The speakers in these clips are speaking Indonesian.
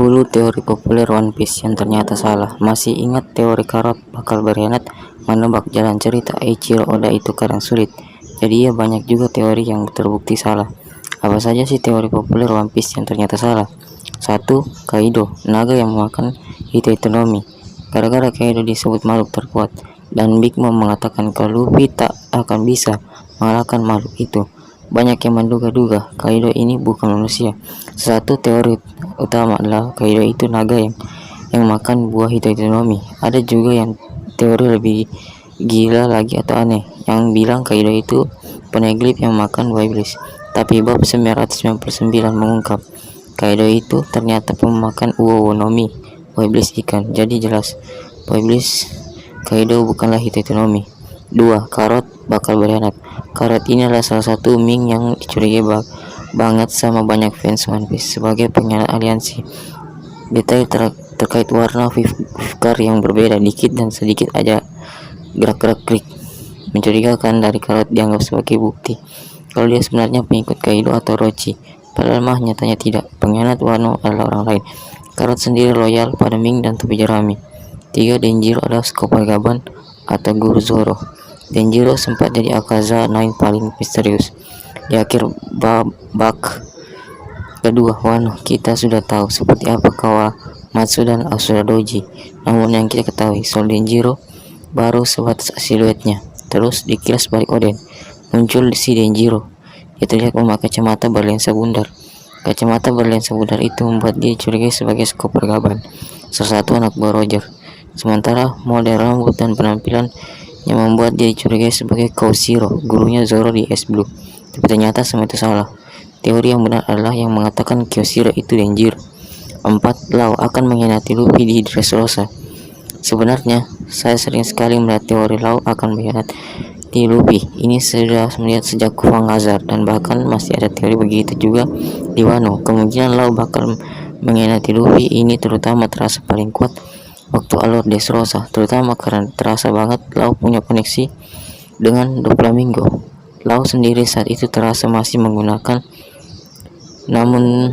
10 teori populer One Piece yang ternyata salah. Masih ingat teori Carrot bakal berkhianat? Menebak jalan cerita Eiichiro Oda itu kadang sulit. Jadi ya banyak juga teori yang terbukti salah. Apa saja sih teori populer One Piece yang ternyata salah? 1. Kaido, naga yang memakan Hitoitonomi. Gara-gara Kaido disebut makhluk terkuat, dan Big Mom mengatakan kalau Luffy tak akan bisa mengalahkan makhluk itu. Banyak yang menduga-duga Kaido ini bukan manusia. Satu teori utama adalah Kaido itu naga yang makan buah Hitoitonomi. Ada juga yang teori lebih gila lagi atau aneh yang bilang Kaido itu peneglip yang makan buah iblis. Tapi bab 999 mengungkap Kaido itu ternyata pemakan Uowonomi, buah iblis ikan. Jadi jelas buah iblis Kaido bukanlah Hitoitonomi. 2. Carrot bakal berkhianat. Carrot ini adalah salah satu Ming yang dicurigai banget sama banyak fans One Piece sebagai pengkhianat aliansi. Detail terkait warna Vivcar yang berbeda dikit dan sedikit aja gerak-gerak klik mencurigakan dari Carrot dianggap sebagai bukti kalau dia sebenarnya pengikut Kaido atau Orochi. Padahal mah nyatanya tidak. Pengkhianat Wano adalah orang lain. Carrot sendiri loyal pada Ming dan topi jerami. 3. Denjiro adalah Chopper Gaban atau guru Zoro. Denjiro sempat jadi Akaza 9 paling misterius. Di akhir babak kedua Wano, kita sudah tahu seperti apa Kawamatsu dan Asura Doji. Namun yang kita ketahui soal Denjiro baru sebatas siluetnya. Terus dikilas balik Oden, muncul si Denjiro. Dia terlihat memakai kacamata berlensa bundar. Kacamata berlensa bundar itu membuat dia curigai sebagai Chopper Gaban, salah satu anak buah Roger. Sementara model rambut dan penampilan yang membuat dia dicurigai sebagai Koshiro, gurunya Zoro di Ice Blue. Tapi ternyata semua itu salah. Teori yang benar adalah yang mengatakan Koshiro itu Denjiro. 4. Lau akan mengkhianati Luffy di Dressrosa. Sebenarnya saya sering sekali melihat teori Lau akan mengkhianati Luffy. Ini sudah melihat sejak Fang Hazard, dan bahkan masih ada teori begitu juga di Wano. Kemungkinan Lau bakal mengkhianati Luffy ini terutama terasa paling kuat waktu alur Dressrosa, terutama karena terasa banget Lau punya koneksi dengan Doflamingo. Lau sendiri saat itu terasa masih menggunakan. Namun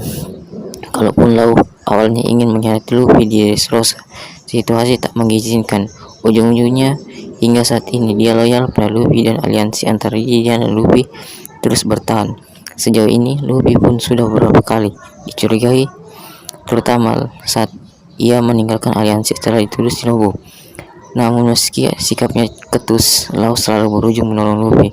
kalaupun Lau awalnya ingin mengkhianati Luffy di Dressrosa, situasi tak mengizinkan. Ujung-ujungnya hingga saat ini dia loyal pada Luffy dan aliansi antara dia dan Luffy terus bertahan. Sejauh ini Luffy pun sudah beberapa kali dicurigai, terutama saat ia meninggalkan aliansi setelah dituduh Shinobu. Namun meski sikapnya ketus, Lau selalu berujung menolong Luffy.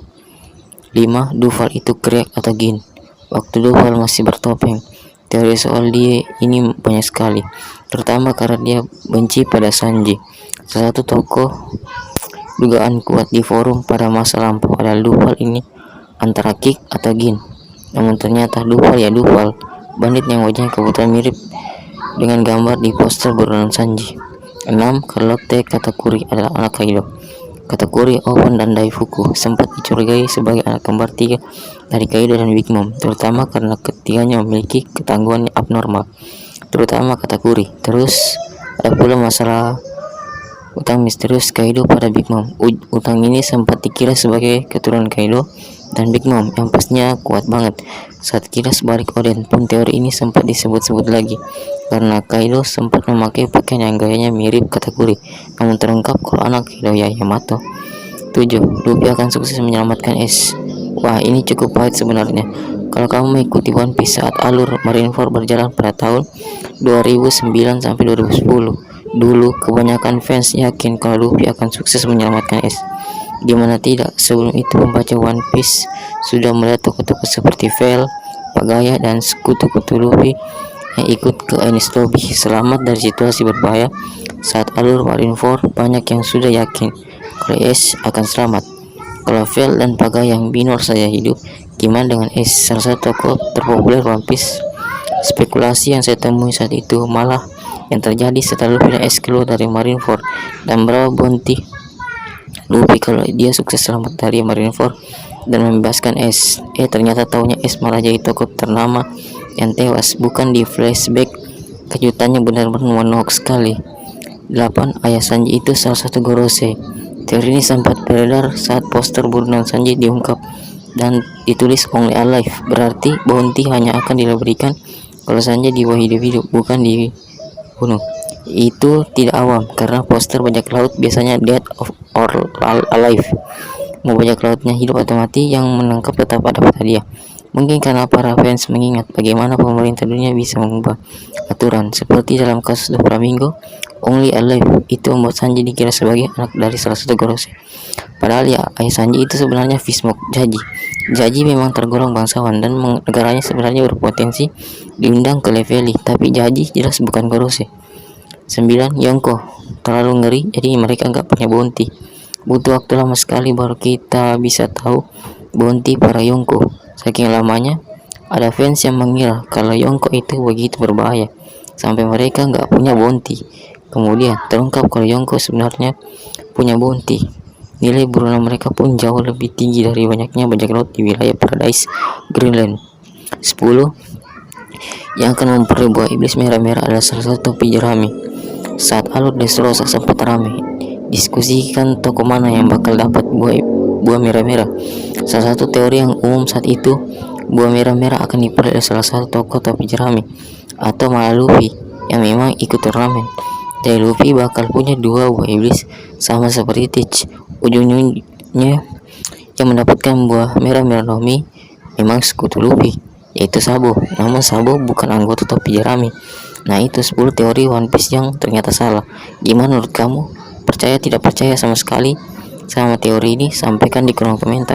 5. Duval itu Krieg atau Gin. Waktu Duval masih bertopeng, teori soal dia ini banyak sekali, terutama karena dia benci pada Sanji. Salah satu tokoh dugaan kuat di forum pada masa lampau adalah Duval ini antara Kick atau Gin. Namun ternyata Duval ya Duval, bandit yang wajahnya kebetulan mirip dengan gambar di poster buronan Sanji. 6. Charlotte Katakuri adalah anak Kaido. Katakuri, Open, dan Daifuku sempat dicurigai sebagai anak kembar 3 dari Kaido dan Big Mom, terutama karena ketiganya memiliki ketangguhan abnormal, terutama Katakuri. Terus ada pula masalah utang misterius Kaido pada Big Mom. Utang ini sempat dikira sebagai keturunan Kaido dan Big Mom yang pastinya kuat banget. Saat kilas balik Oden pun teori ini sempat disebut-sebut lagi karena Kaido sempat memakai pakaian yang gayanya mirip Katakuri, namun terungkap kalau anak Kaido ya Yamato. 7. Luffy akan sukses menyelamatkan Ace. Wah, ini cukup pahit sebenarnya. Kalau kamu mengikuti One Piece saat alur Marineford berjalan pada tahun 2009 sampai 2010, dulu kebanyakan fans yakin kalau Luffy akan sukses menyelamatkan Ace. Gimana tidak, sebelum itu membaca One Piece sudah melihat tokoh-tokoh seperti Vel, Pagaya, dan sekutu-kutu Luffy yang ikut ke Enies Lobby selamat dari situasi berbahaya. Saat alur Marineford, banyak yang sudah yakin kalau Ace akan selamat. Kalau Vel dan Pagaya yang binor saja hidup, gimana dengan Ace, salah satu tokoh terpopuler One Piece? Spekulasi yang saya temui saat itu malah yang terjadi setelah Luffy dan Ace keluar dari Marineford dan berapa bounty Luffy kalau dia sukses selamat dari Marineford dan membebaskan Ace. Ternyata taunya Ace malah jadi tokoh ternama yang tewas. Bukan di flashback, kejutannya benar-benar menolak sekali. 8. Ayah Sanji itu salah satu Gorosei. Teori ini sempat beredar saat poster buronan Sanji diungkap dan ditulis Only Alive, berarti bounty hanya akan diberikan kalau Sanji di bawah hidup-hidup, bukan dibunuh. Itu tidak awam, karena poster bajak laut biasanya dead or alive. Mau bajak lautnya hidup atau mati, yang menangkap tetap dapat hadiah. Mungkin karena para fans mengingat bagaimana pemerintah dunia bisa mengubah aturan, seperti dalam kasus Doflamingo, Only Alive itu membuat Sanji dikira sebagai anak dari salah satu Gorosei. Padahal ya, ayah Sanji itu sebenarnya Fishmoke Jaji. Jaji memang tergolong bangsawan dan negaranya sebenarnya berpotensi diundang ke Leveli, tapi Jaji jelas bukan Gorosei. 9. Yonko terlalu ngeri, jadi mereka nggak punya bounty. Butuh waktu lama sekali baru kita bisa tahu bounty para Yonko. Saking lamanya, ada fans yang mengira kalau Yonko itu begitu berbahaya sampai mereka nggak punya bounty. Kemudian terungkap kalau Yonko sebenarnya punya bounty. Nilai buruan mereka pun jauh lebih tinggi dari banyaknya bajak laut di wilayah Paradise Greenland. 10. Yang akan memperoleh buah iblis merah-merah adalah salah satu topi jerami. Saat alur Dressrosa sempat ramai diskusikan toko mana yang bakal dapat buah merah-merah. Salah satu teori yang umum saat itu, buah merah-merah akan diperoleh salah satu toko topi jerami, atau malah Luffy yang memang ikut turnamen. Jadi Luffy bakal punya 2 buah iblis sama seperti Teach. Ujung-ujungnya yang mendapatkan buah merah-merah Nomi memang sekutu Luffy, yaitu Sabo. Namun Sabo bukan anggota topi jerami. Nah, itu 10 teori One Piece yang ternyata salah. Gimana menurut kamu? Percaya tidak percaya sama sekali sama teori ini? Sampaikan di kolom komentar.